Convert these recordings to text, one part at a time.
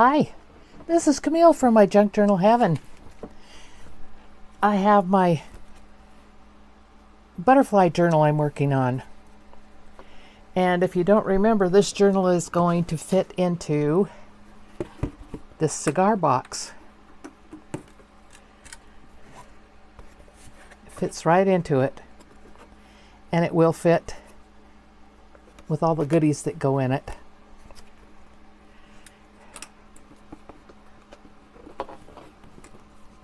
Hi, this is Camille from my Junk Journal Heaven. I have my butterfly journal I'm working on. And if you don't remember, this journal is going to fit into this cigar box. It fits right into it. And it will fit with all the goodies that go in it.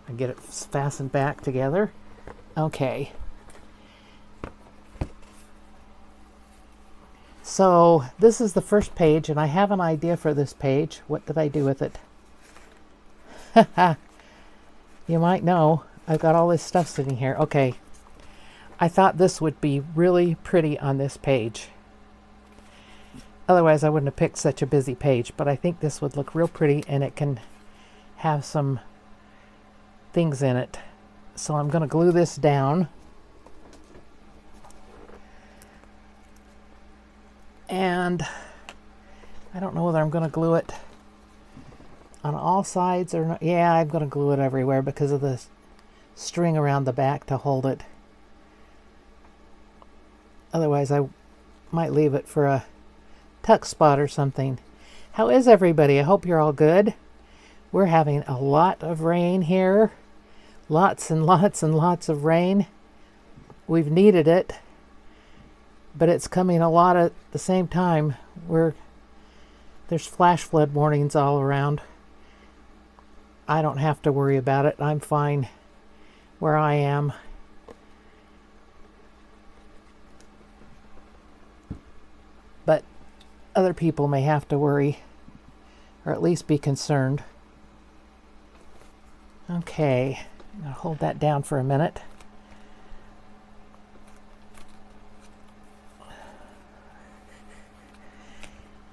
I get it fastened back together. Okay. So this is the first page, and I have an idea for this page. What did I do with it? You might know. I've got all this stuff sitting here. Okay. I thought this would be really pretty on this page. Otherwise, I wouldn't have picked such a busy page, but I think this would look real pretty, and it can have some things in it. So I'm going to glue this down. And I don't know whether I'm going to glue it on all sides or not. Yeah, I'm going to glue it everywhere because of the string around the back to hold it. Otherwise, I might leave it for a tuck spot or something. How is everybody? I hope you're all good. We're having a lot of rain here. Lots and lots and lots of rain. We've needed it, but it's coming a lot at the same time. There's flash flood warnings all around. I don't have to worry about it. I'm fine where I am. But other people may have to worry, or at least be concerned. Okay, I'm going to hold that down for a minute.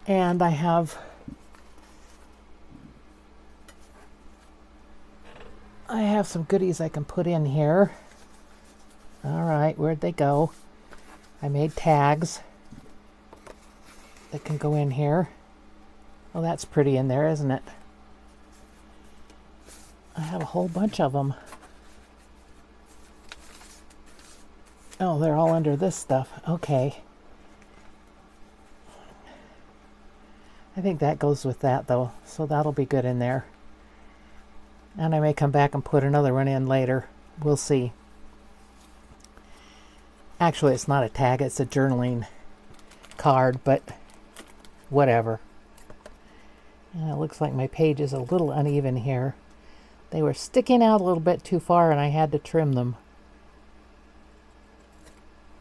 And I have some goodies I can put in here. All right, where'd they go? I made tags that can go in here. Oh, that's pretty in there, isn't it? I have a whole bunch of them. Oh, they're all under this stuff. Okay. I think that goes with that, though, so that'll be good in there. And I may come back and put another one in later. We'll see. Actually, it's not a tag, it's a journaling card, but whatever. And it looks like my page is a little uneven here. They were sticking out a little bit too far, and I had to trim them.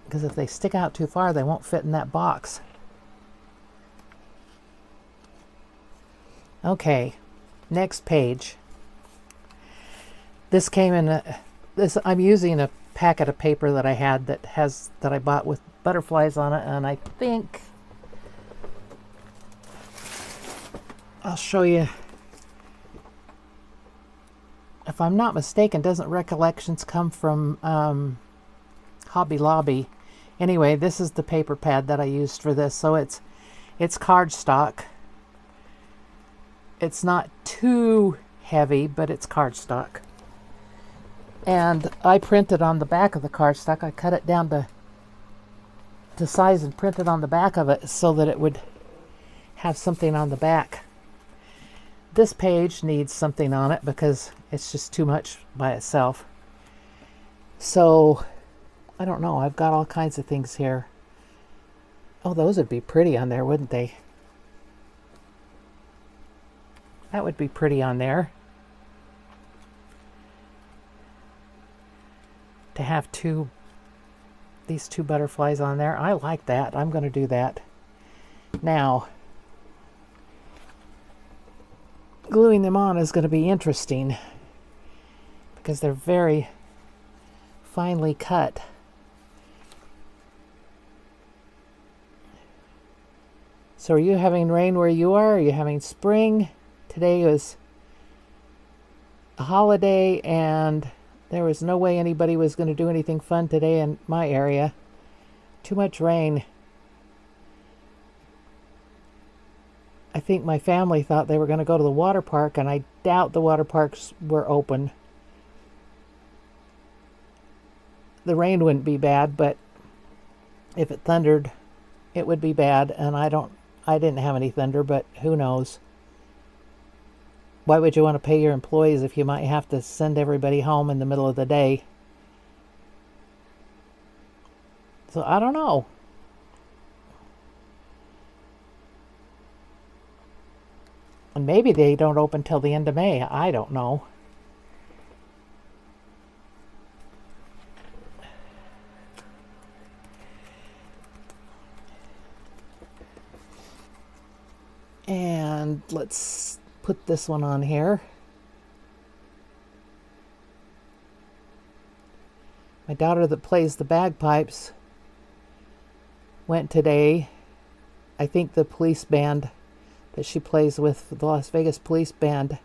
Because if they stick out too far, they won't fit in that box. Okay, next page. This came in I'm using a packet of paper that I had that I bought with butterflies on it, and I think I'll show you. If I'm not mistaken, doesn't Recollections come from Hobby Lobby? Anyway, this is the paper pad that I used for this, so it's cardstock. It's not too heavy, but it's cardstock. And I printed on the back of the cardstock. I cut it down to size and printed on the back of it so that it would have something on the back. This page needs something on it because it's just too much by itself. So, I don't know. I've got all kinds of things here. Oh, those would be pretty on there, wouldn't they? That would be pretty on there. To have these two butterflies on there. I like that. I'm going to do that. Now, gluing them on is going to be interesting because they're very finely cut. So are you having rain where you are? Are you having spring? Today was a holiday, and there was no way anybody was going to do anything fun today in my area. Too much rain. I think my family thought they were going to go to the water park, and I doubt the water parks were open. The rain wouldn't be bad, but if it thundered, it would be bad, and I didn't have any thunder, but who knows? Why would you want to pay your employees if you might have to send everybody home in the middle of the day? So I don't know. And maybe they don't open till the end of May. I don't know. And let's put this one on here. My daughter that plays the bagpipes went today. I think the police band that she plays with, the Las Vegas Police Band,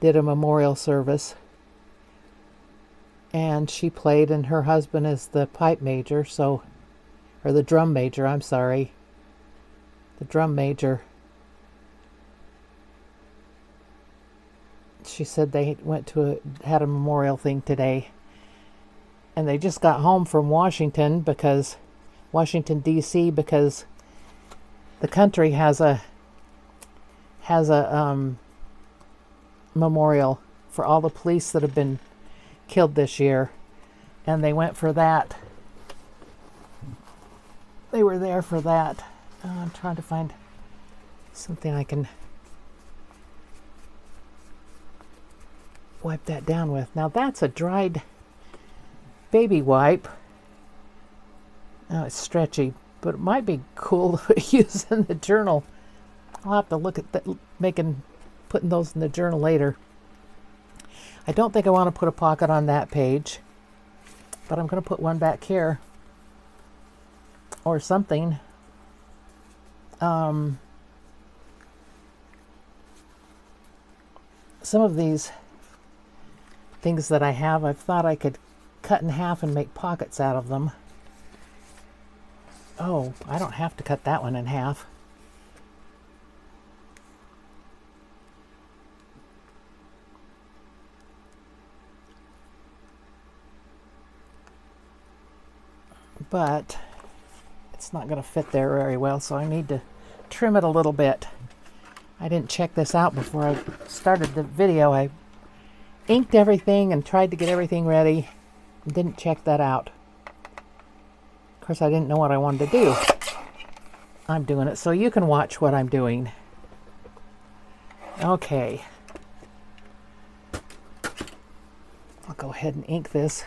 did a memorial service. And she played, and her husband is the pipe major, or the drum major, I'm sorry. The drum major. She said they had a memorial thing today. And they just got home from Washington, D.C., because the country has a memorial for all the police that have been killed this year, and they went for that. They were there for that. I'm trying to find something I can wipe that down with. Now that's a dried baby wipe. Oh, it's stretchy, but it might be cool to use in the journal. I'll have to look at that, putting those in the journal later. I don't think I want to put a pocket on that page, but I'm going to put one back here or something. Some of these things that I have, I've thought I could cut in half and make pockets out of them. Oh, I don't have to cut that one in half. But it's not going to fit there very well, so I need to trim it a little bit. I didn't check this out before I started the video. I inked everything and tried to get everything ready. Didn't check that out. Of course, I didn't know what I wanted to do. I'm doing it so you can watch what I'm doing. Okay. I'll go ahead and ink this.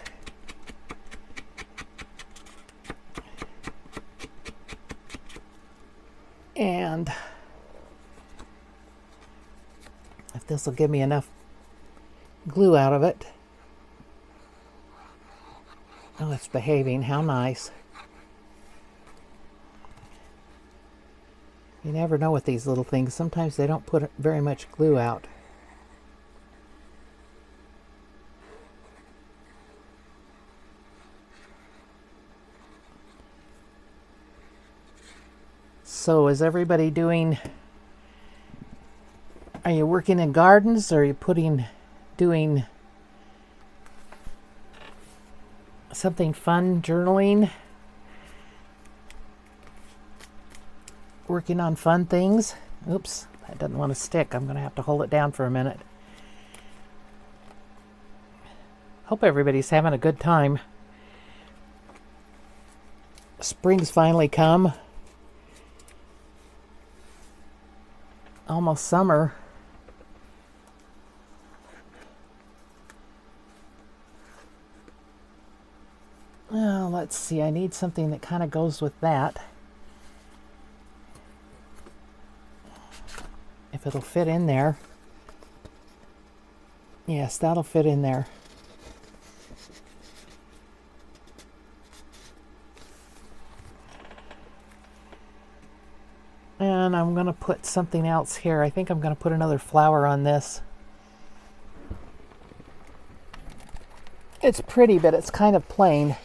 And if this will give me enough glue out of it. Oh, it's behaving. How nice. You never know with these little things. Sometimes they don't put very much glue out. So is everybody are you working in gardens, or are you doing something fun, journaling, working on fun things? Oops, that doesn't want to stick. I'm going to have to hold it down for a minute. Hope everybody's having a good time. Spring's finally come. Almost summer. Well, let's see. I need something that kind of goes with that. If it'll fit in there. Yes, that'll fit in there. And I'm going to put something else here. I think I'm going to put another flower on this. It's pretty, but it's kind of plain.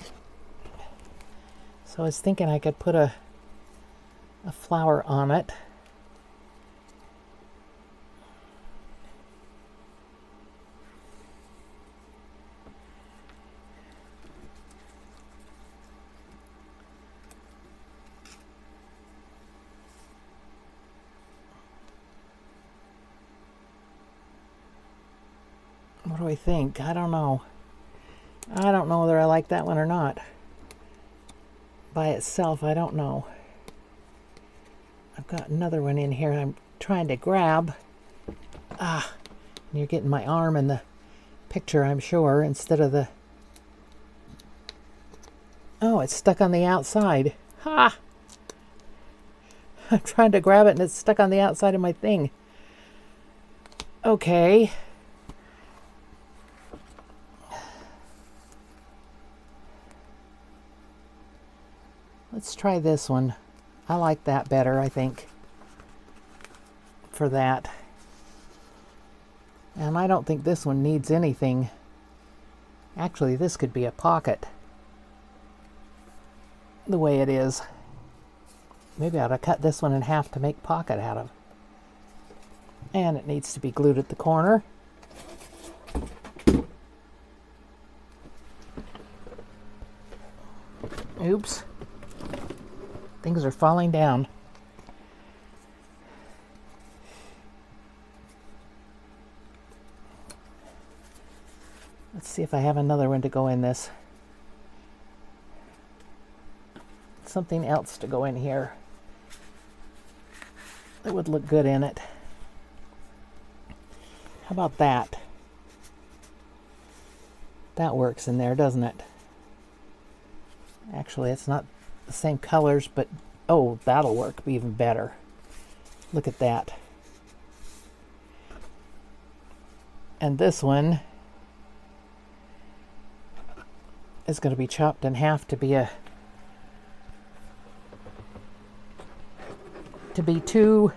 So I was thinking I could put a flower on it. we think? I don't know. I don't know whether I like that one or not. By itself, I don't know. I've got another one in here I'm trying to grab. And you're getting my arm in the picture, I'm sure, instead of the... Oh, it's stuck on the outside. Ha! I'm trying to grab it and it's stuck on the outside of my thing. Okay. Let's try this one. I like that better, I think, for that. And I don't think this one needs anything. Actually, this could be a pocket, the way it is. Maybe I ought to cut this one in half to make pocket out of. And it needs to be glued at the corner. Oops. Things are falling down. Let's see if I have another one to go in this. Something else to go in here that would look good in it. How about that? That works in there, doesn't it? Actually, it's not the same colors, but oh, that'll work even better. Look at that. And this one is going to be chopped in half to be two.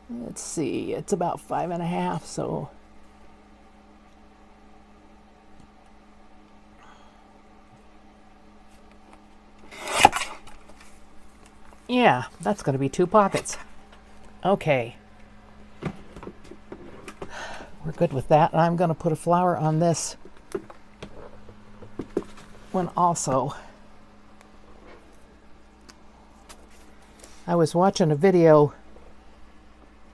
Let's see, it's about 5.5, so yeah, that's going to be 2 pockets. Okay. We're good with that. I'm going to put a flower on this one also. I was watching a video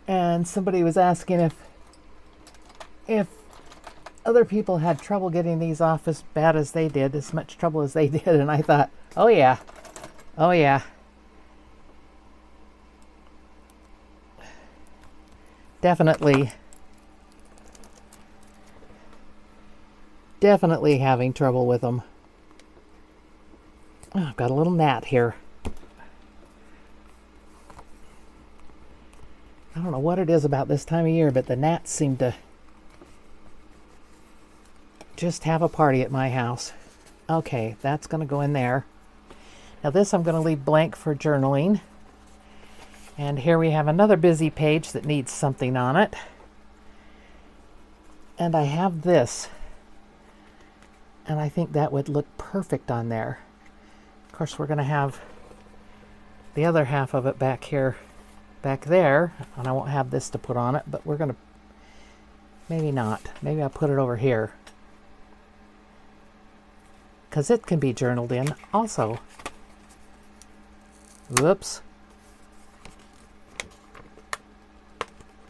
and somebody was asking if other people had trouble getting these off as bad as they did, as much trouble as they did, and I thought, oh yeah, oh yeah. Definitely having trouble with them. Oh, I've got a little gnat here. I don't know what it is about this time of year, but the gnats seem to just have a party at my house. Okay, that's going to go in there. Now this I'm going to leave blank for journaling. And here we have another busy page that needs something on it. And I have this. And I think that would look perfect on there. Of course, we're going to have the other half of it back here, back there. And I won't have this to put on it, but we're going to, maybe not. Maybe I'll put it over here, because it can be journaled in also. Whoops.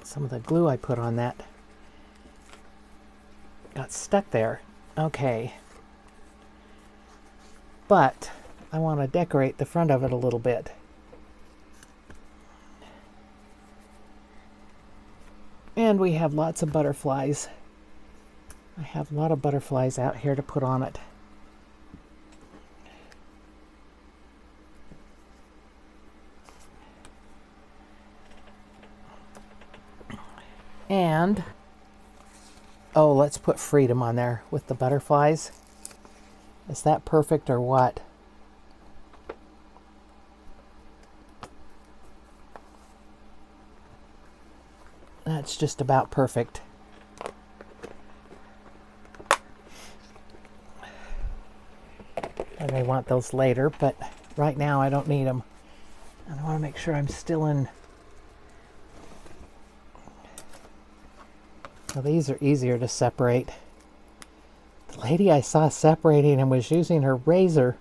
Some of the glue I put on that got stuck there. Okay. But I want to decorate the front of it a little bit. And we have lots of butterflies. I have a lot of butterflies out here to put on it. And, oh, let's put freedom on there with the butterflies. Is that perfect or what? That's just about perfect. I may want those later, but right now I don't need them. And I want to make sure I'm still in. Well, these are easier to separate. The lady I saw separating and was using her razor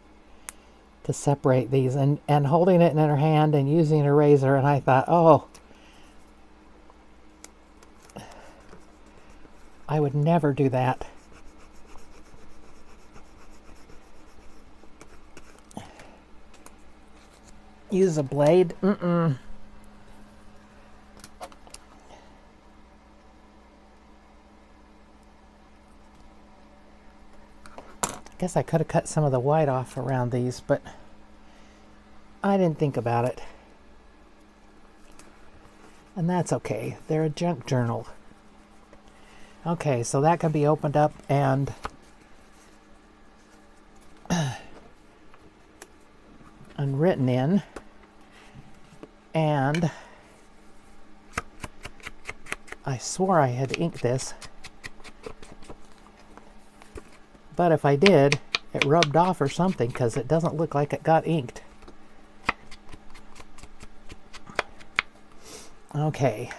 to separate these and holding it in her hand and using her razor, and I thought, oh, I would never do that. Use a blade? Mm-mm. I guess I could have cut some of the white off around these, but I didn't think about it. And that's okay. They're a junk journal. Okay, so that can be opened up and written in. And I swore I had inked this. But if I did, it rubbed off or something because it doesn't look like it got inked. Okay.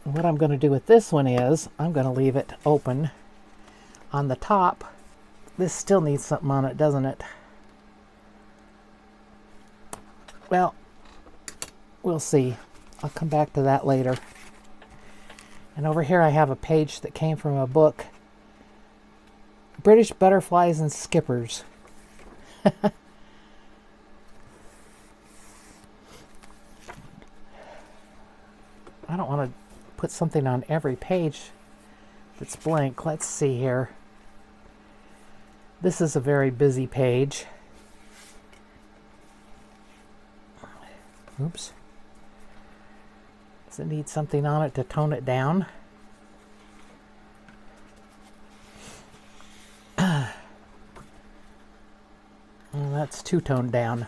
What I'm going to do with this one is I'm going to leave it open on the top. This still needs something on it, doesn't it? Well, we'll see. I'll come back to that later. And over here I have a page that came from a book, British Butterflies and Skippers. I don't want to put something on every page that's blank. Let's see here. This is a very busy page. Oops. Does it need something on it to tone it down? Well, that's too toned down.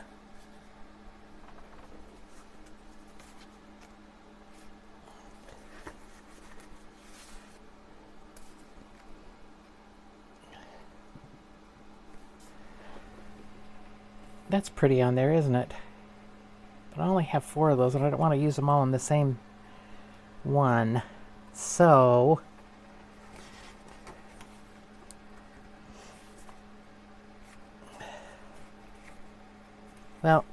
That's pretty on there, isn't it? But I only have 4 of those and I don't want to use them all in the same one. So well,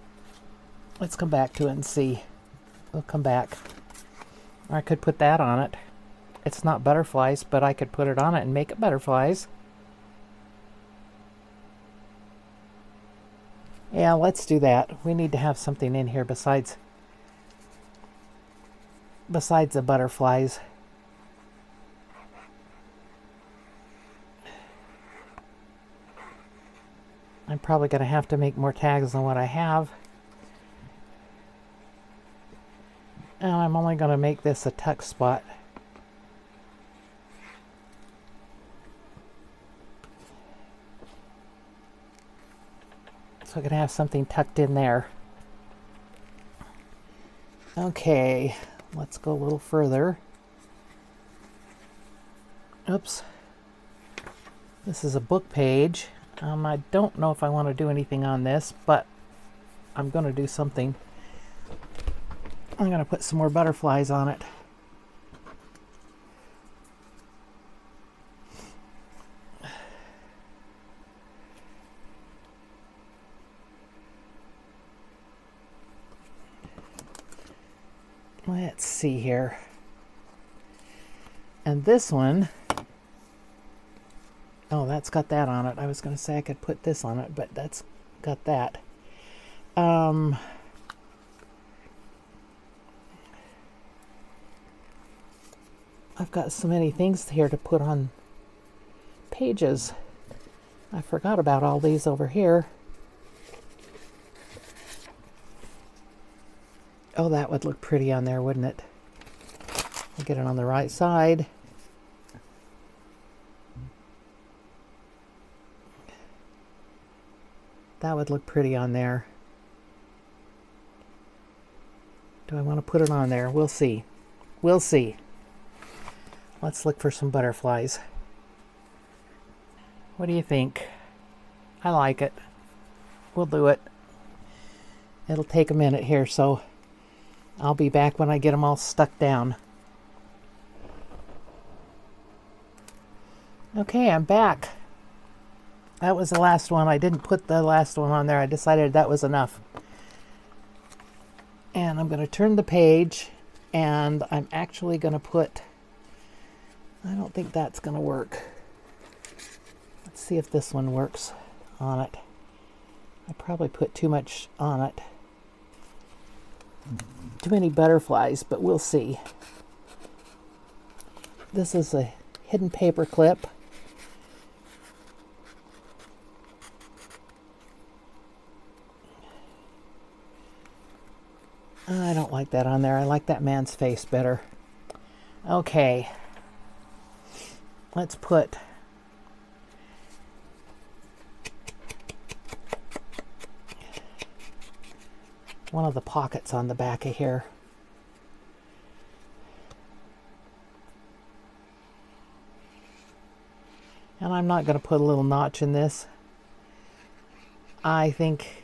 let's come back to it and see. We'll come back. Or I could put that on it. It's not butterflies, but I could put it on it and make it butterflies. Yeah, let's do that. We need to have something in here besides the butterflies. I'm probably going to have to make more tags than what I have. And I'm only going to make this a tuck spot. So I can have something tucked in there. Okay, let's go a little further. Oops. This is a book page. I don't know if I want to do anything on this, but I'm going to do something. I'm going to put some more butterflies on it. Let's see here. And this one, oh, that's got that on it. I was going to say I could put this on it, but that's got that. I've got so many things here to put on pages. I forgot about all these over here. Oh, that would look pretty on there, wouldn't it? I'll get it on the right side. That would look pretty on there. Do I want to put it on there? We'll see. We'll see. Let's look for some butterflies. What do you think? I like it. We'll do it. It'll take a minute here, so I'll be back when I get them all stuck down. Okay, I'm back. That was the last one. I didn't put the last one on there. I decided that was enough. And I'm going to turn the page And I'm actually going to put, I don't think that's going to work. Let's see if this one works on it. I probably put too much on it. Too many butterflies, but we'll see. This is a hidden paper clip. I don't like that on there. I like that man's face better. Okay. Let's put one of the pockets on the back of here. And I'm not going to put a little notch in this. I think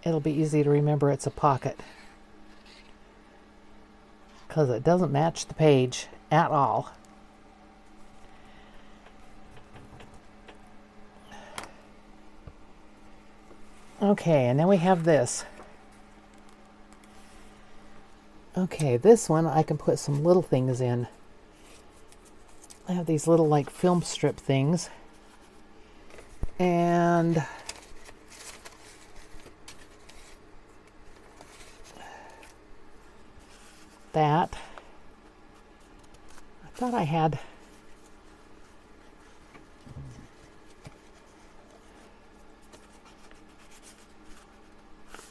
it'll be easy to remember it's a pocket, because it doesn't match the page at all. Okay, and then we have this. Okay, this one I can put some little things in. I have these little like film strip things. And that. I thought I had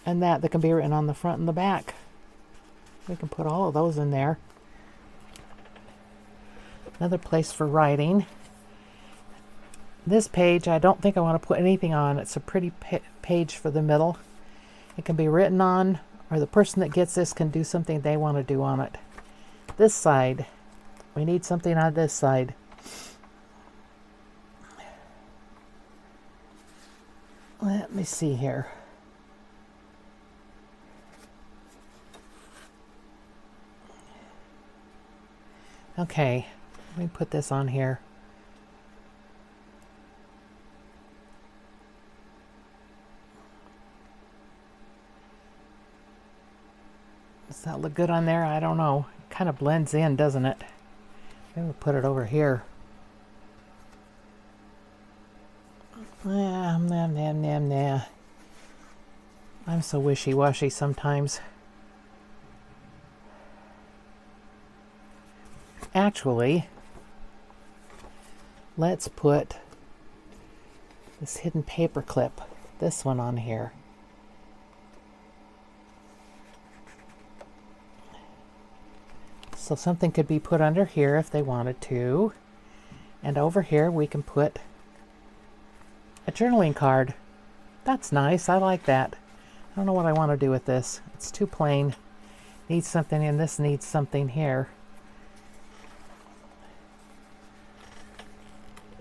and that can be written on the front and the back. We can put all of those in there. Another place for writing. This page, I don't think I want to put anything on. It's a pretty page for the middle. It can be written on, or the person that gets this can do something they want to do on it. This side, we need something on this side. Let me see here. Okay, let me put this on here. Does that look good on there? I don't know. It kind of blends in, doesn't it? Maybe we'll put it over here. Nah. I'm so wishy-washy sometimes. Actually, let's put this hidden paper clip, this one on here. So something could be put under here if they wanted to. And over here we can put a journaling card. That's nice. I like that. I don't know what I want to do with this. It's too plain. Needs something, and this needs something here.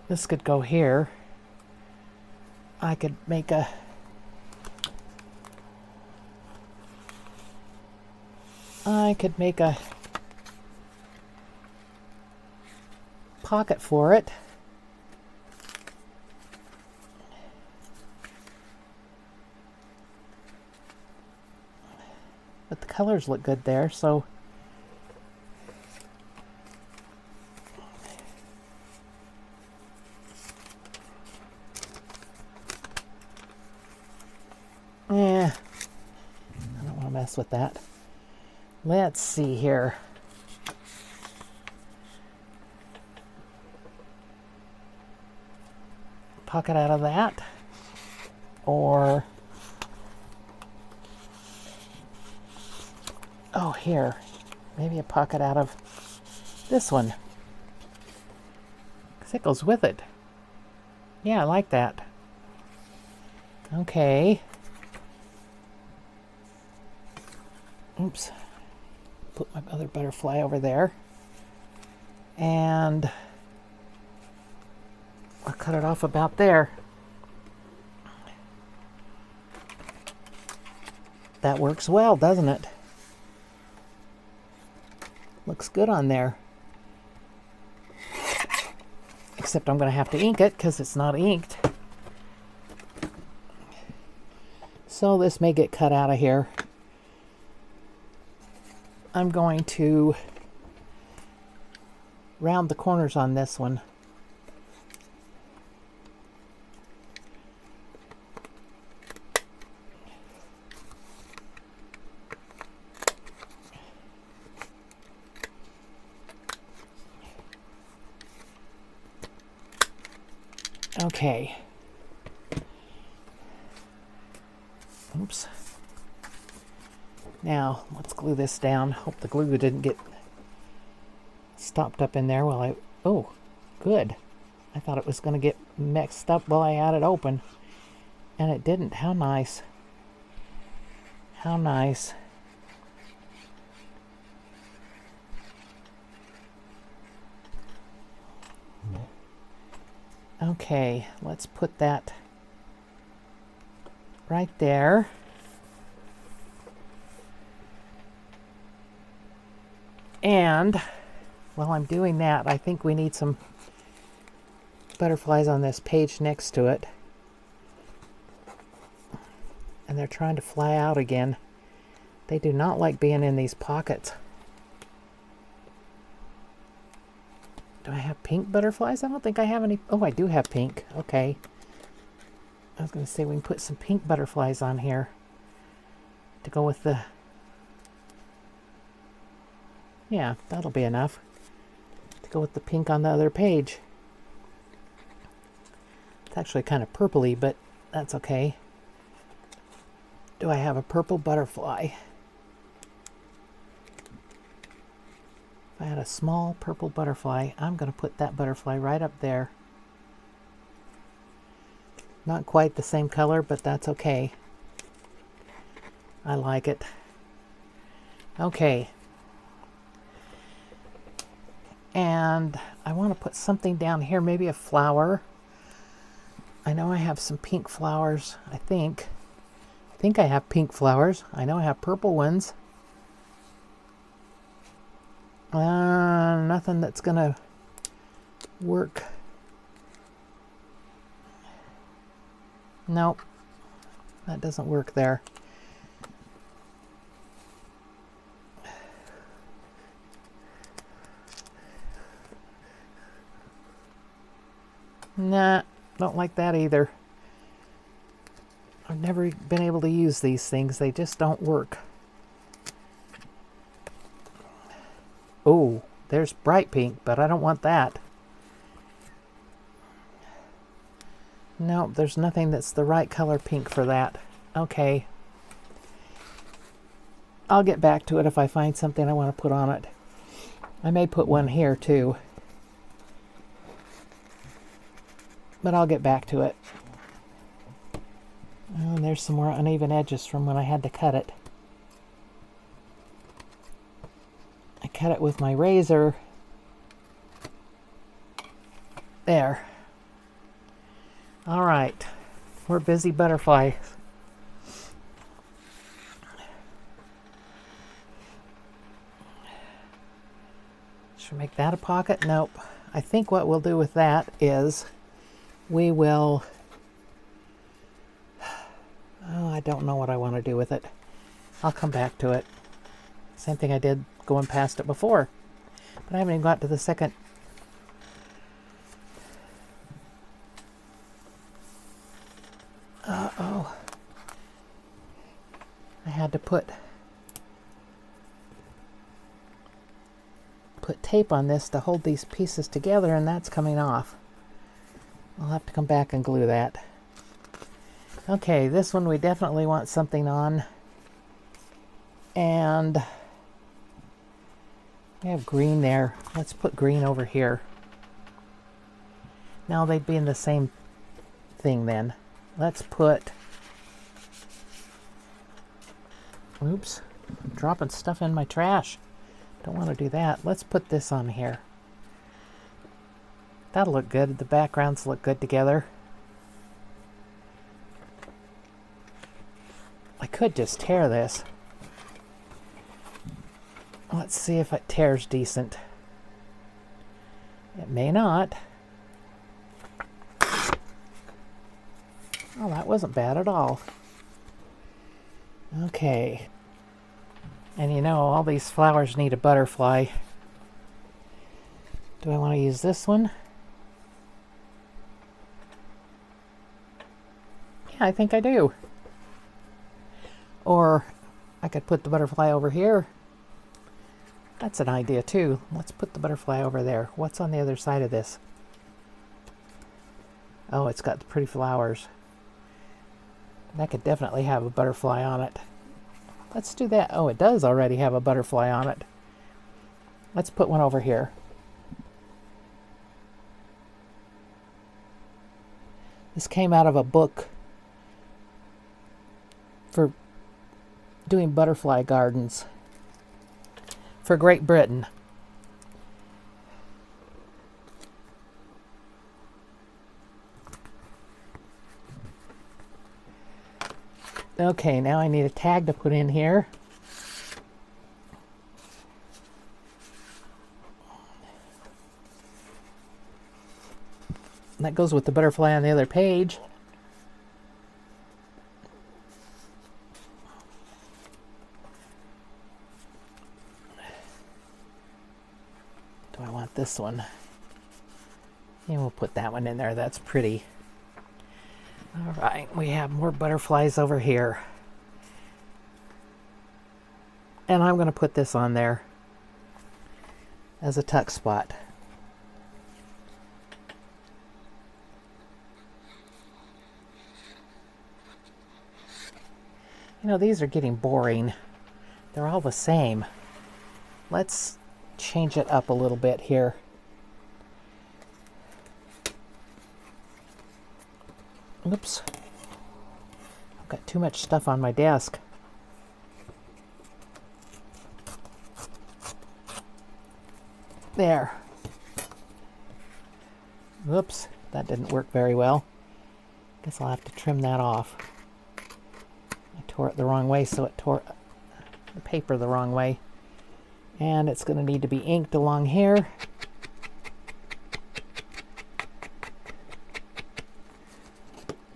This could go here. I could make a pocket for it. But the colors look good there, so I don't want to mess with that. Let's see here. Pocket out of that, or oh, here, maybe a pocket out of this one, because it goes with it. Yeah, I like that. Okay. Oops. Put my other butterfly over there. And I'll cut it off about there. That works well, doesn't it? Looks good on there. Except I'm going to have to ink it because it's not inked. So this may get cut out of here. I'm going to round the corners on this one. Okay. Oops. Now, let's glue this down. Hope the glue didn't get stopped up in there while I... Oh, good. I thought it was going to get mixed up while I had it open. And it didn't. How nice. How nice. Okay, let's put that right there. And while I'm doing that, I think we need some butterflies on this page next to it. And they're trying to fly out again. They do not like being in these pockets. Do I have pink butterflies? I don't think I have any. Oh, I do have pink. Okay. I was going to say we can put some pink butterflies on here to go with the... Yeah, that'll be enough to go with the pink on the other page. It's actually kind of purpley, but that's okay. Do I have a purple butterfly? If I had a small purple butterfly, I'm going to put that butterfly right up there. Not quite the same color, but that's okay. I like it. Okay. And I want to put something down here, maybe a flower. I know I have some pink flowers, I think. I think I have pink flowers. I know I have purple ones. Nothing that's gonna work. Nope, that doesn't work there. Nah, don't like that either. I've never been able to use these things. They just don't work. Oh, there's bright pink, but I don't want that. Nope, there's nothing that's the right color pink for that. Okay. I'll get back to it if I find something I want to put on it. I may put one here too. But I'll get back to it. Oh, and there's some more uneven edges from when I had to cut it. I cut it with my razor. There. All right. We're busy butterfly. Should we make that a pocket? Nope. I think what we'll do with that is we will... Oh, I don't know what I want to do with it. I'll come back to it. Same thing I did going past it before. But I haven't even got to the second. Uh-oh. I had to put tape on this to hold these pieces together, and that's coming off. I'll have to come back and glue that. Okay, this one we definitely want something on. And we have green there. Let's put green over here. Now they'd be in the same thing then. Let's put... Oops, I'm dropping stuff in my trash. Don't want to do that. Let's put this on here. That'll look good. The backgrounds look good together. I could just tear this. Let's see if it tears decent. It may not. Oh, that wasn't bad at all. Okay. And you know, all these flowers need a butterfly. Do I want to use this one? Yeah, I think I do. Or I could put the butterfly over here. That's an idea too. Let's put the butterfly over there. What's on the other side of this? Oh, it's got the pretty flowers. That could definitely have a butterfly on it. Let's do that. Oh, it does already have a butterfly on it. Let's put one over here. This came out of a book for doing butterfly gardens for Great Britain. Okay, now I need a tag to put in here. And that goes with the butterfly on the other page. Do I want this one? Yeah, we'll put that one in there. That's pretty. All right, we have more butterflies over here. And I'm going to put this on there as a tuck spot. You know, these are getting boring. They're all the same. Let's change it up a little bit here. Oops. I've got too much stuff on my desk. There. Oops, that didn't work very well. Guess I'll have to trim that off. I tore it the wrong way, so it tore the paper the wrong way. And it's going to need to be inked along here.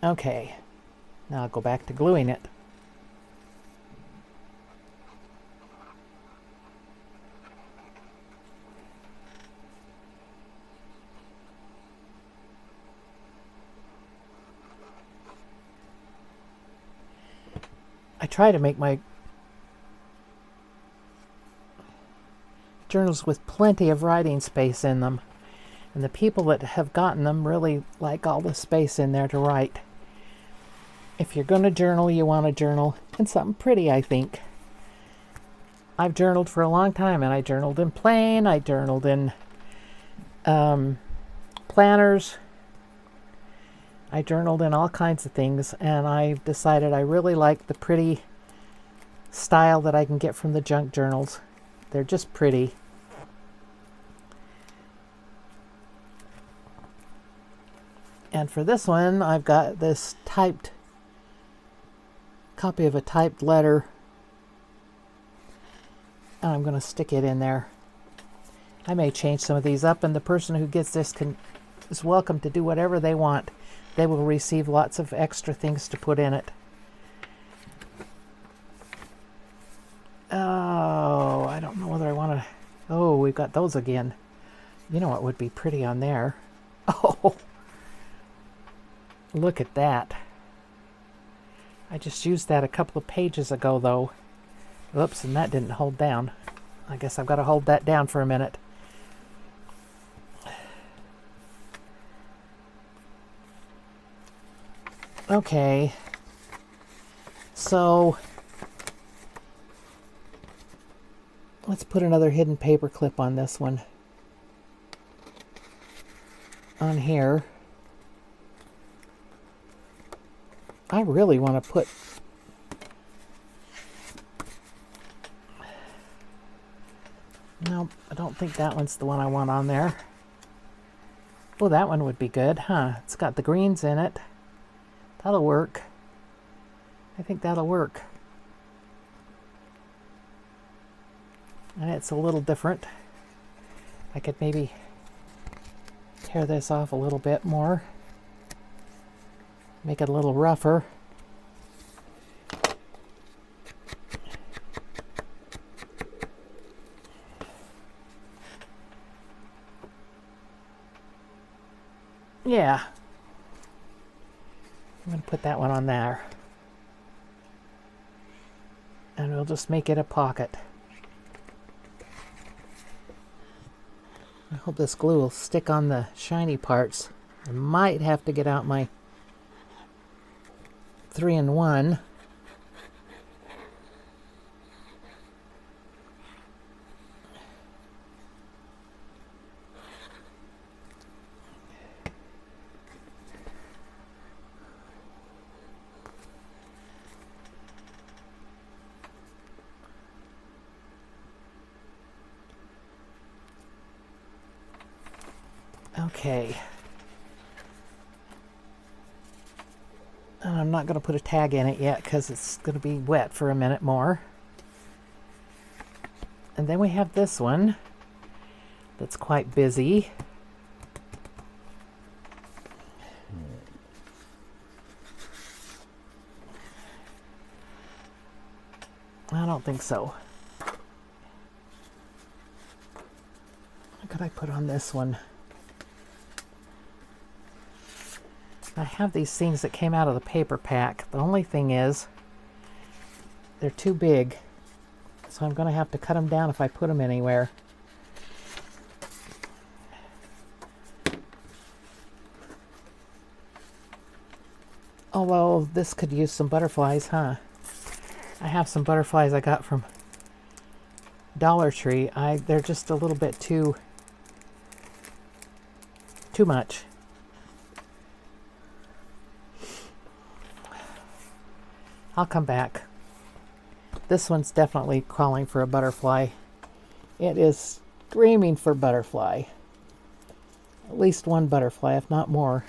Okay, now I'll go back to gluing it. I try to make my journals with plenty of writing space in them. And the people that have gotten them really like all the space in there to write. If you're going to journal, you want to journal in something pretty, I think. I've journaled for a long time, and I journaled in plain, I journaled in planners, I journaled in all kinds of things, and I've decided I really like the pretty style that I can get from the junk journals. They're just pretty. And for this one, I've got this typed copy of a typed letter, and I'm going to stick it in there. I may change some of these up, and the person who gets this is welcome to do whatever they want. They will receive lots of extra things to put in it. Oh, I don't know whether I want to... Oh, we've got those again. You know what would be pretty on there? Oh, look at that. I just used that a couple of pages ago, though. Oops, and that didn't hold down. I guess I've got to hold that down for a minute. Okay. So, let's put another hidden paper clip on this one. On here. I really want to put... No, I don't think that one's the one I want on there. Oh, that one would be good, huh? It's got the greens in it. That'll work. I think that'll work. And it's a little different. I could maybe tear this off a little bit more. Make it a little rougher. Yeah. I'm going to put that one on there. And we'll just make it a pocket. I hope this glue will stick on the shiny parts. I might have to get out my 3-in-1. Okay. And I'm not going to put a tag in it yet because it's going to be wet for a minute more. And then we have this one that's quite busy. I don't think so. What could I put on this one? I have these things that came out of the paper pack. The only thing is, they're too big. So I'm going to have to cut them down if I put them anywhere. Although this could use some butterflies, huh? I have some butterflies I got from Dollar Tree. They're just a little bit too much. I'll come back. This one's definitely calling for a butterfly. It is screaming for butterfly. At least one butterfly, if not more.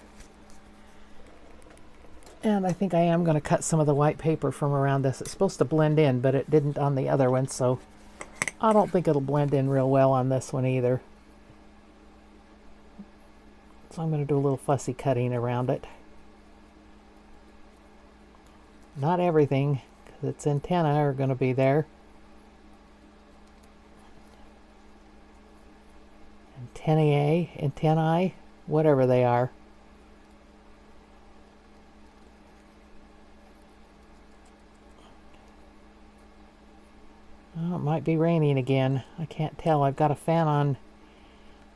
And I think I am going to cut some of the white paper from around this. It's supposed to blend in, but it didn't on the other one, so I don't think it'll blend in real well on this one either. So I'm going to do a little fussy cutting around it. Not everything, because its antennae are going to be there. Antennae, whatever they are. Oh, it might be raining again. I can't tell. I've got a fan on.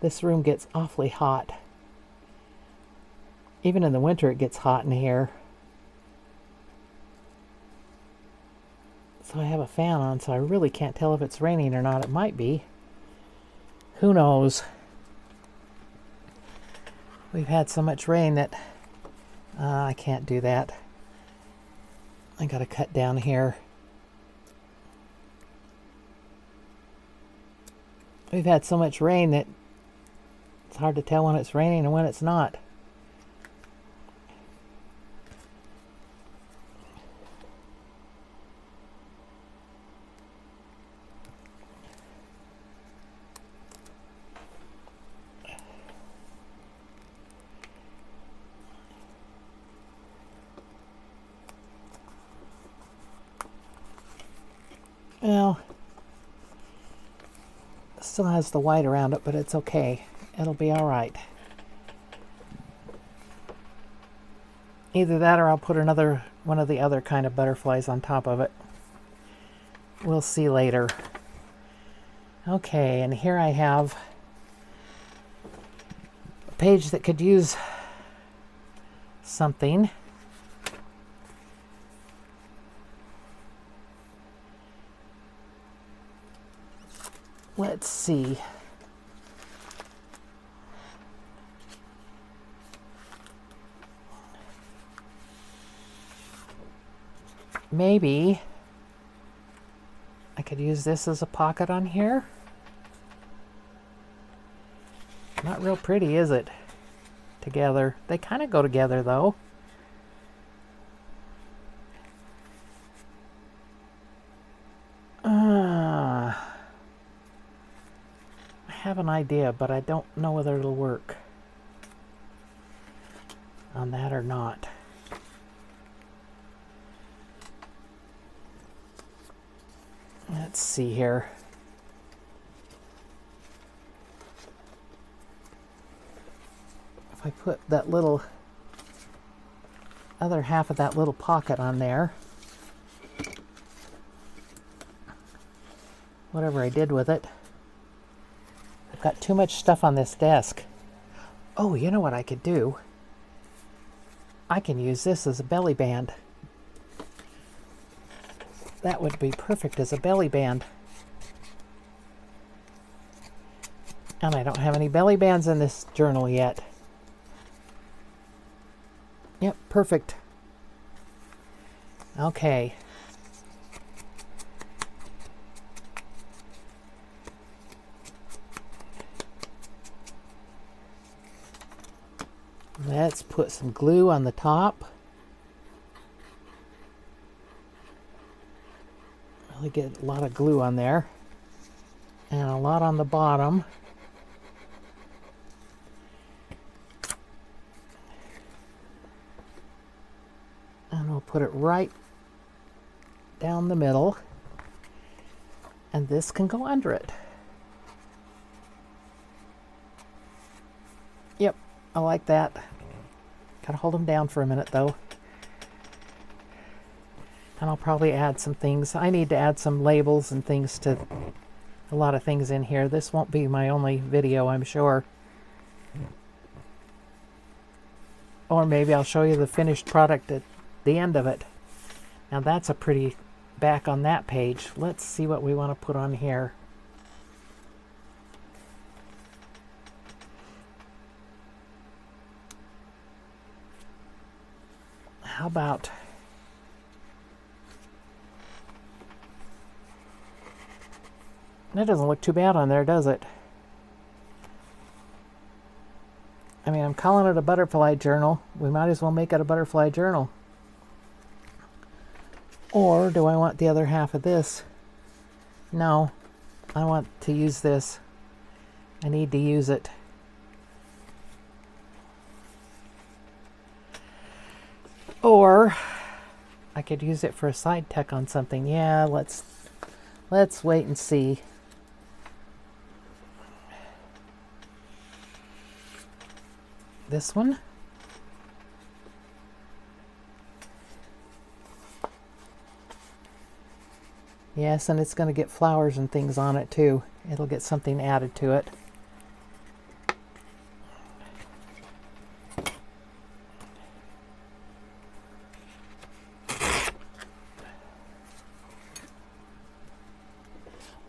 This room gets awfully hot. Even in the winter it gets hot in here. So I have a fan on, so I really can't tell if it's raining or not. It might be. Who knows? We've had so much rain that I can't do that. I gotta cut down here. We've had so much rain that it's hard to tell when it's raining and when it's not. Well, it still has the white around it, but it's okay. It'll be all right. Either that or I'll put another one of the other kind of butterflies on top of it. We'll see later. Okay, and here I have a page that could use something. Let's see. Maybe I could use this as a pocket on here. Not real pretty, is it? Together. They kind of go together, though. I have an idea, but I don't know whether it'll work on that or not. Let's see here. If I put that little other half of that little pocket on there. Whatever I did with it. I've got too much stuff on this desk. Oh, you know what I could do? I can use this as a belly band. That would be perfect as a belly band. And I don't have any belly bands in this journal yet. Yep, perfect. Okay. Let's put some glue on the top. Really get a lot of glue on there. And a lot on the bottom. And we'll put it right down the middle. And this can go under it. Yep, I like that. Gotta hold them down for a minute though. And I'll probably add some things. I need to add some labels and things to a lot of things in here. This won't be my only video, I'm sure. Or maybe I'll show you the finished product at the end of it. Now that's a pretty back on that page. Let's see what we want to put on here. How about that? Doesn't look too bad on there, does it? I mean, I'm calling it a butterfly journal. We might as well make it a butterfly journal. Or do I want the other half of this? No, I want to use this. I need to use it. Or I could use it for a side tuck on something. Yeah, let's wait and see. This one. Yes, and it's going to get flowers and things on it too. It'll get something added to it.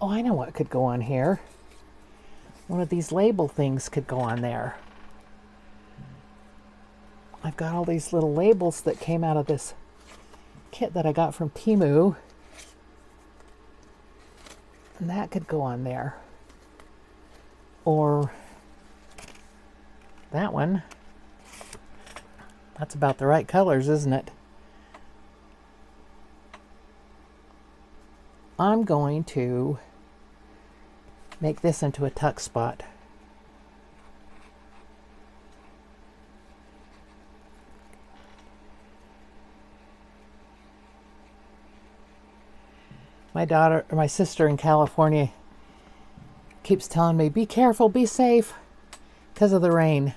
Oh, I know what could go on here. One of these label things could go on there. I've got all these little labels that came out of this kit that I got from Temu. And that could go on there. Or that one. That's about the right colors, isn't it? I'm going to make this into a tuck spot. My sister in California keeps telling me, be careful, be safe, because of the rain.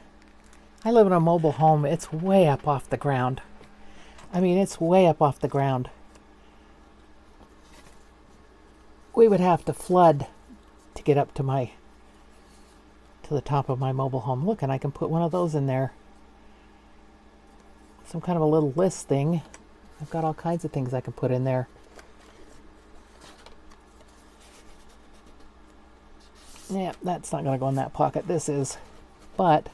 I live in a mobile home. It's way up off the ground. I mean, it's way up off the ground. We would have to flood to get up to the top of my mobile home. Look, and I can put one of those in there. Some kind of a little list thing. I've got all kinds of things I can put in there. Yeah, that's not going to go in that pocket. This is. But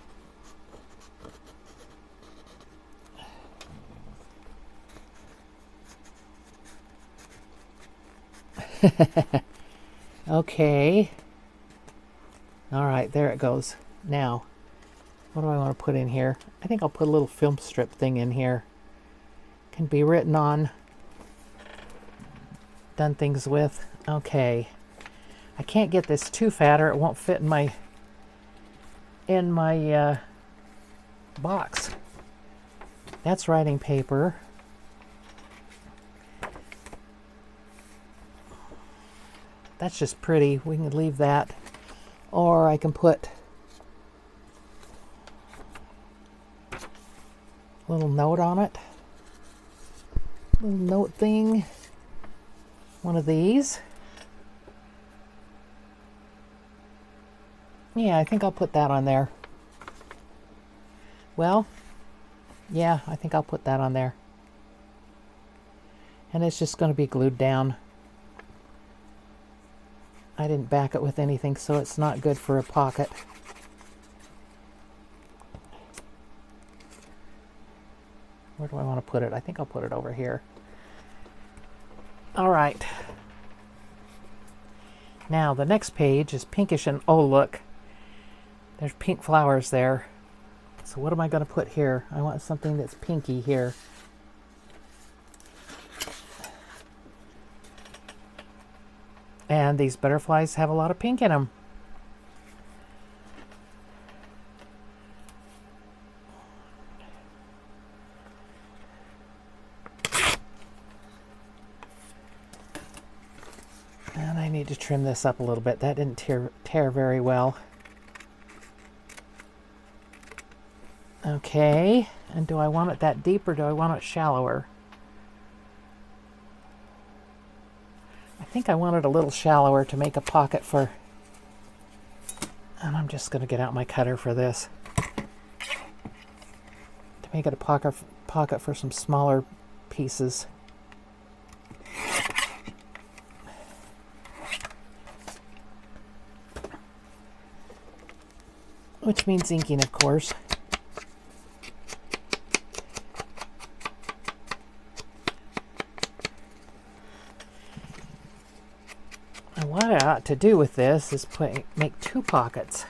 okay. All right, there it goes. Now, what do I want to put in here? I think I'll put a little film strip thing in here. Can be written on. Done things with. Okay. I can't get this too fat or it won't fit in my box. That's writing paper. That's just pretty. We can leave that. Or I can put Little note on it. Little note thing. One of these. Yeah, I think I'll put that on there. Well, yeah, I think I'll put that on there. And it's just going to be glued down. I didn't back it with anything, so it's not good for a pocket. Where do I want to put it? I think I'll put it over here. All right. Now the next page is pinkish, and oh look, there's pink flowers there. So what am I going to put here? I want something that's pinky here. And these butterflies have a lot of pink in them. And I need to trim this up a little bit. That didn't tear very well. Okay, and do I want it that deep or do I want it shallower? I think I want it a little shallower to make a pocket for, and I'm just going to get out my cutter for this, to make it a pocket for some smaller pieces. Which means inking, of course. And what I ought to do with this is make two pockets.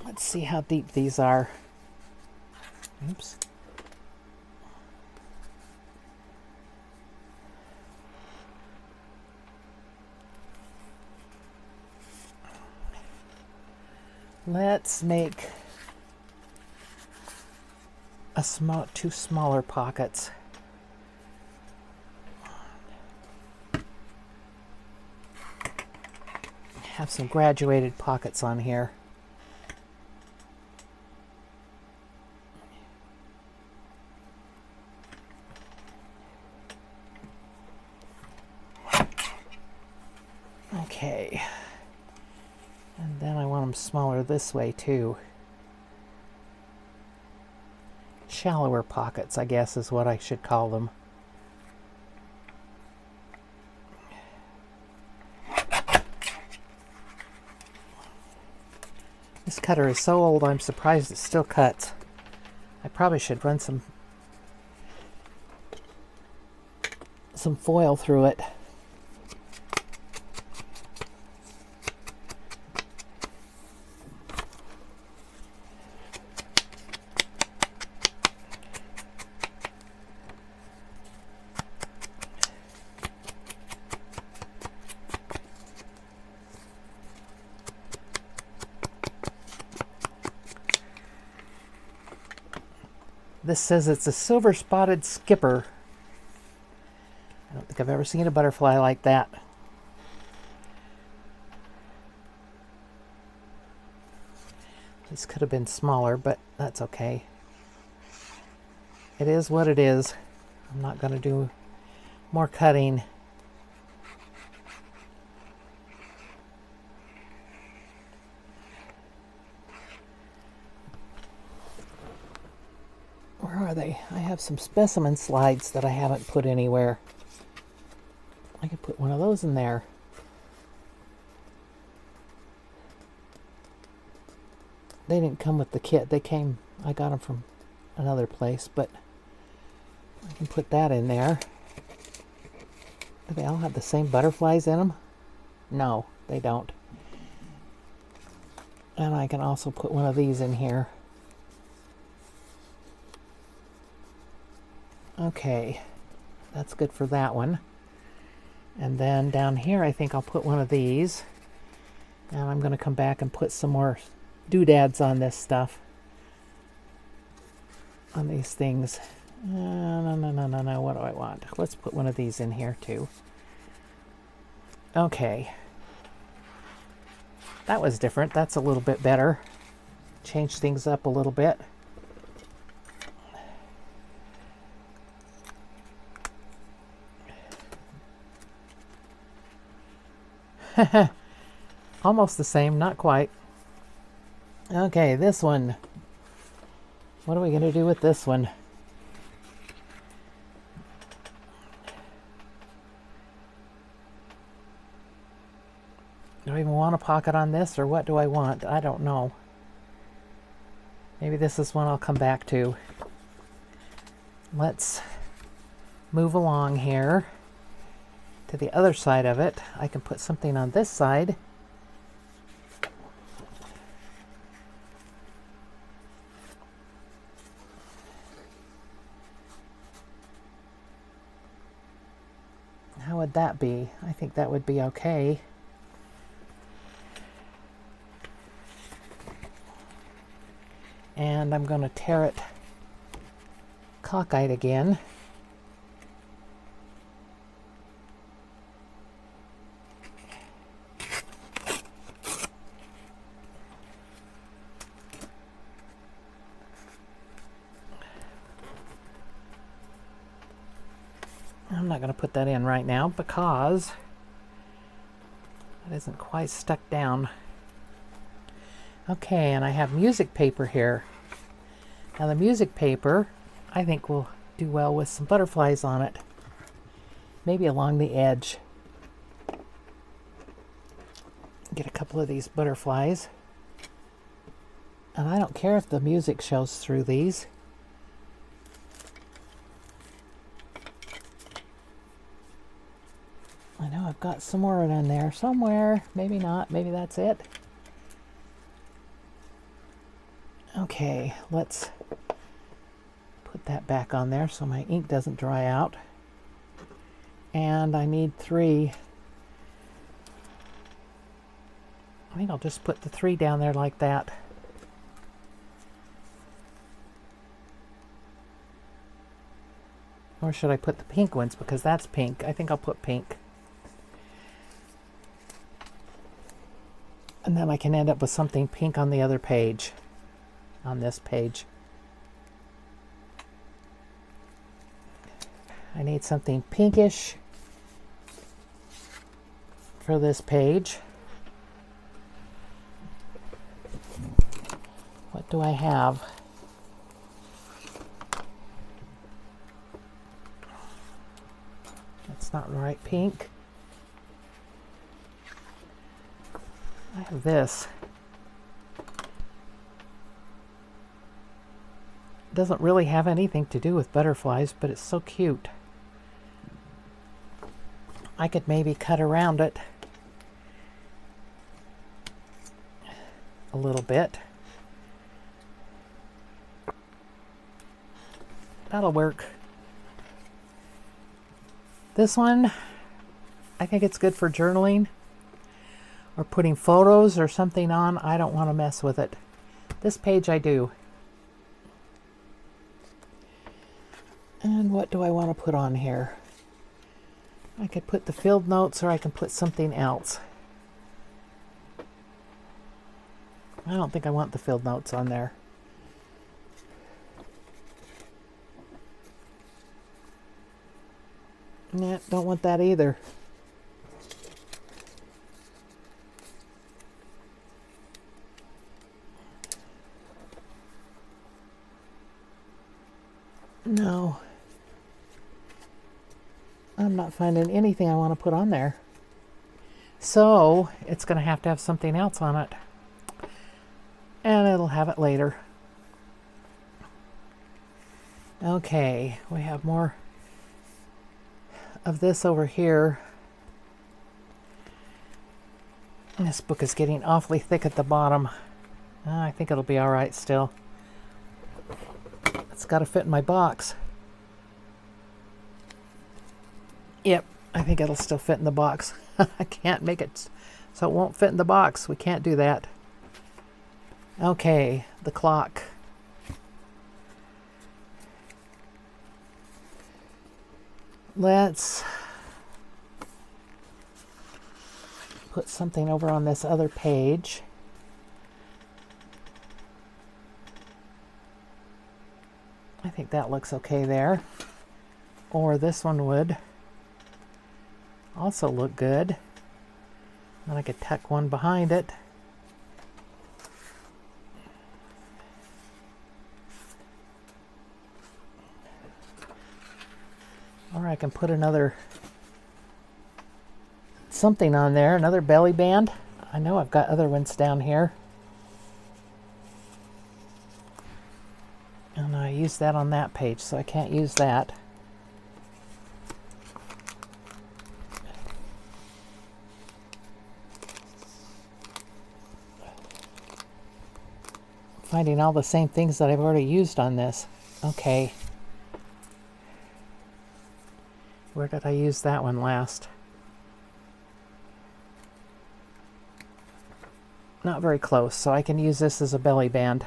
Let's see how deep these are. Oops. Let's make two smaller pockets. Have some graduated pockets on here. Okay. And then I want them smaller this way too. Shallower pockets, I guess, is what I should call them. This cutter is so old, I'm surprised it still cuts. I probably should run some foil through it. This says it's a silver spotted skipper. I don't think I've ever seen a butterfly like that. This could have been smaller, but that's okay. It is what it is. I'm not going to do more cutting. Where are they? I have some specimen slides that I haven't put anywhere. I could put one of those in there. They didn't come with the kit. They came, I got them from another place, but I can put that in there. Do they all have the same butterflies in them? No, they don't. And I can also put one of these in here. Okay, that's good for that one. And then down here I think I'll put one of these. And I'm going to come back and put some more doodads on this stuff. On these things. No, what do I want? Let's put one of these in here too. Okay. That was different. That's a little bit better. change things up a little bit. Almost the same, not quite. Okay, this one. What are we going to do with this one? Do I even want a pocket on this, or what do I want? I don't know. Maybe this is one I'll come back to. Let's move along here to the other side of it. I can put something on this side. How would that be? I think that would be okay. And I'm going to tear it cockeyed again. I'm not going to put that in right now because it isn't quite stuck down. Okay, and I have music paper here. Now the music paper, I think will do well with some butterflies on it. Maybe along the edge. Get a couple of these butterflies. And I don't care if the music shows through these. I know I've got some more in there somewhere. Maybe not. Maybe that's it. Okay, let's put that back on there so my ink doesn't dry out. And I need 3. I think I'll just put the 3 down there like that. Or should I put the pink ones, because that's pink? I think I'll put pink. And then I can end up with something pink on the other page. On this page. I need something pinkish for this page. What do I have? That's not right pink. I have this. It doesn't really have anything to do with butterflies, but it's so cute. I could maybe cut around it a little bit. That'll work. This one, I think it's good for journaling or putting photos or something on. I don't want to mess with it. This page I do. And what do I want to put on here? I could put the field notes, or I can put something else. I don't think I want the field notes on there. Yeah, don't want that either. No. I'm not finding anything I want to put on there. So it's going to have something else on it. And it'll have it later. Okay, we have more of this over here. This book is getting awfully thick at the bottom. I think it'll be all right still. It's got to fit in my box. Yep, I think it'll still fit in the box. I can't make it so it won't fit in the box. We can't do that. Okay, the clock. Let's put something over on this other page. think that looks okay there. Or this one would also look good. Then I could tuck one behind it. Or I can put another something on there, another belly band. I know I've got other ones down here. And I used that on that page, so I can't use that. Finding all the same things that I've already used on this. Okay. Where did I use that one last? Not very close, so I can use this as a belly band.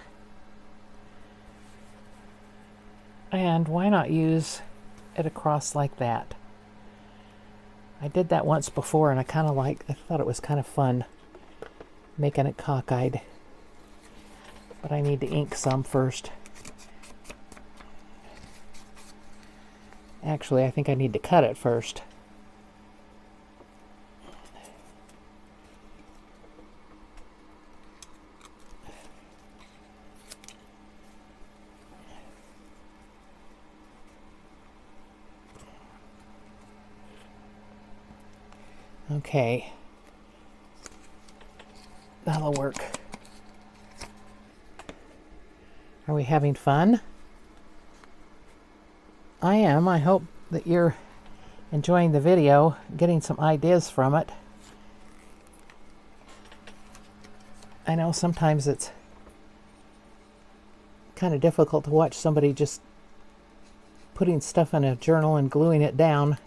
And why not use it across like that? I did that once before and I thought it was kind of fun making it cockeyed. But I need to ink some first. Actually, I think I need to cut it first. Okay. That'll work. Are we having fun? I am. I hope that you're enjoying the video, getting some ideas from it. I know sometimes it's kind of difficult to watch somebody just putting stuff in a journal and gluing it down.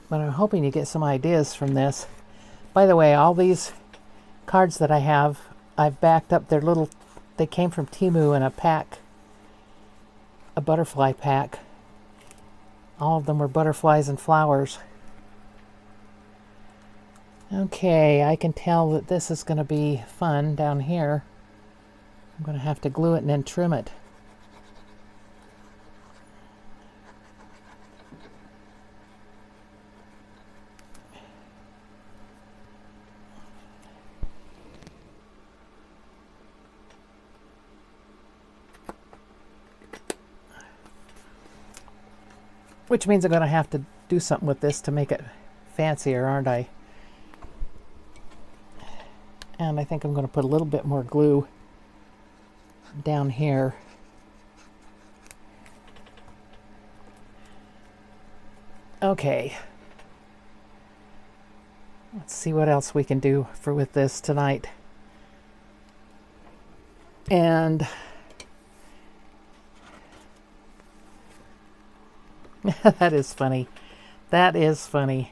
But I'm hoping you get some ideas from this. By the way, all these cards that I have, I've backed up their little, they came from Temu in a pack, a butterfly pack. All of them were butterflies and flowers. Okay, I can tell that this is going to be fun down here. I'm going to have to glue it and then trim it. Which means I'm going to have to do something with this to make it fancier, aren't I? And I think I'm going to put a little bit more glue down here. Okay. Let's see what else we can do with this tonight. And that is funny. That is funny.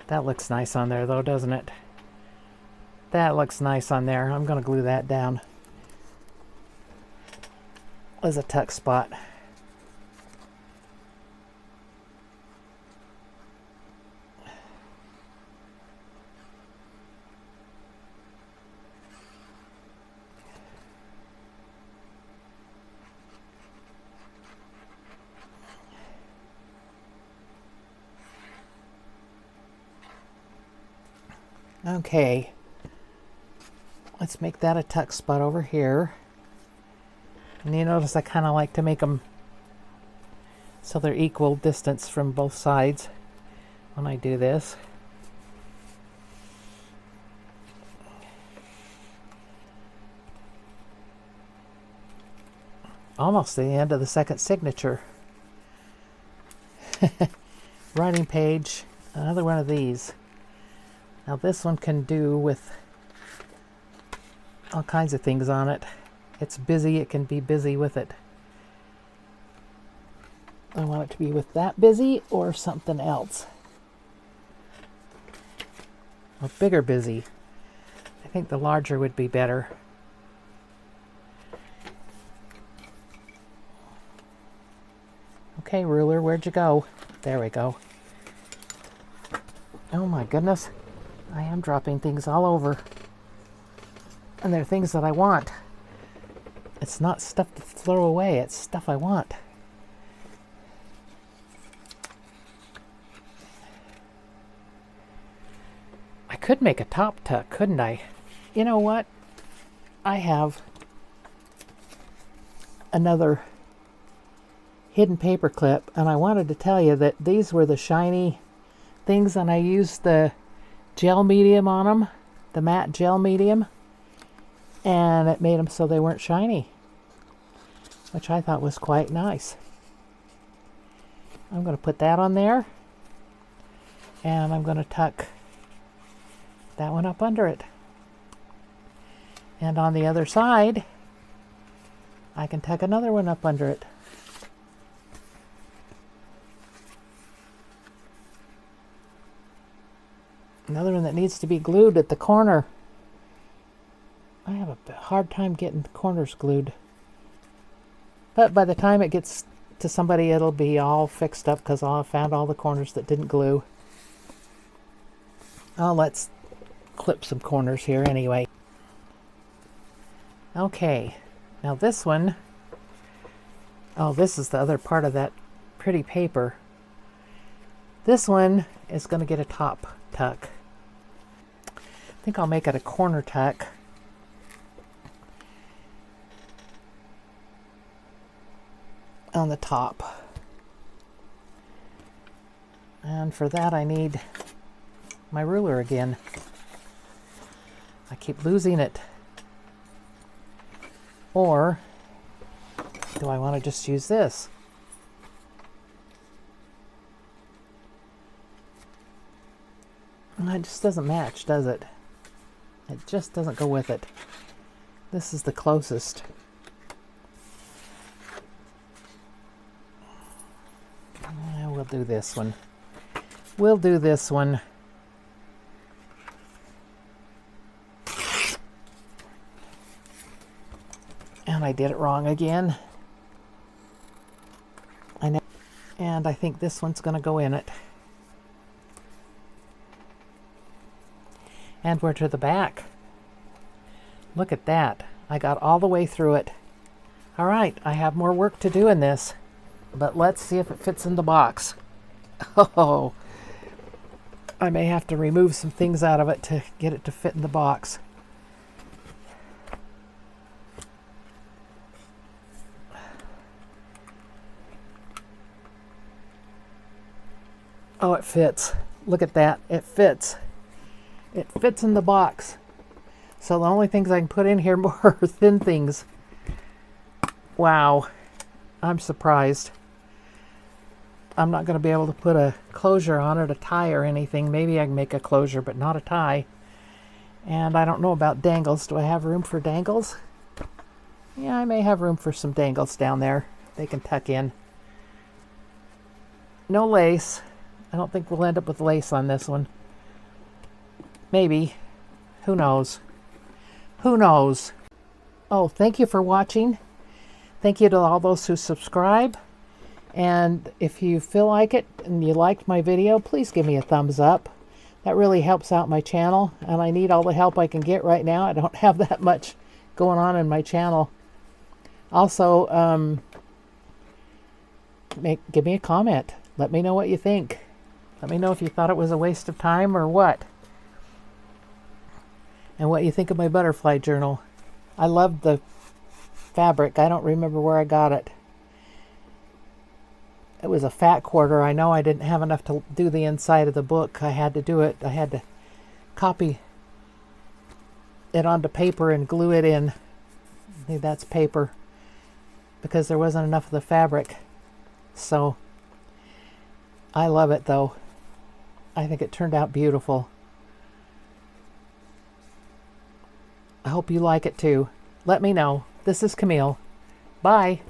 That looks nice on there though, doesn't it? That looks nice on there. I'm going to glue that down as a tuck spot. Okay, let's make that a tuck spot over here. And you notice I kind of like to make them so they're equal distance from both sides when I do this. Almost the end of the second signature. Writing page, another one of these. Now this one can do with all kinds of things on it. It's busy, it can be busy with it. I want it to be with that busy or something else. Or bigger busy. I think the larger would be better. Okay, ruler, where'd you go? There we go. Oh my goodness. I am dropping things all over. And they're things that I want. It's not stuff to throw away, it's stuff I want. I could make a top tuck, couldn't I? You know what? I have another hidden paper clip, and I wanted to tell you that these were the shiny things, and I used the gel medium on them, the matte gel medium, and it made them so they weren't shiny, which I thought was quite nice. I'm going to put that on there, and I'm going to tuck that one up under it. And on the other side, I can tuck another one up under it. Another one that needs to be glued at the corner. I have a hard time getting the corners glued. But by the time it gets to somebody, it'll be all fixed up because I'll have found all the corners that didn't glue. Oh, let's clip some corners here anyway. Okay, now this one, oh, this is the other part of that pretty paper. This one is going to get a top tuck. I think I'll make it a corner tuck. On the top. And for that I need my ruler again. I keep losing it. Or do I want to just use this? It just doesn't match, does it? It just doesn't go with it. This is the closest. We'll do this one. We'll do this one. And I did it wrong again. I know. And I think this one's going to go in it. And we're to the back. Look at that. I got all the way through it. All right, I have more work to do in this, but let's see if it fits in the box. Oh, I may have to remove some things out of it to get it to fit in the box. Oh, it fits. Look at that. It fits. It fits in the box. So the only things I can put in here more are thin things. Wow. I'm surprised. I'm not going to be able to put a closure on it, a tie or anything. Maybe I can make a closure, but not a tie. And I don't know about dangles. Do I have room for dangles? Yeah, I may have room for some dangles down there. They can tuck in. No lace. I don't think we'll end up with lace on this one. Maybe. Who knows? Who knows? Oh, thank you for watching. Thank you to all those who subscribe. And if you feel like it and you liked my video, please give me a thumbs up. That really helps out my channel, and I need all the help I can get right now. I don't have that much going on in my channel. Also, give me a comment. Let me know what you think. Let me know if you thought it was a waste of time or what. And what you think of my butterfly journal. I love the fabric. I don't remember where I got it. It was a fat quarter. I know I didn't have enough to do the inside of the book. I had to do it. I had to copy it onto paper and glue it in. I think that's paper, because there wasn't enough of the fabric. So I love it though. I think it turned out beautiful. I hope you like it too. Let me know. This is Camille. Bye.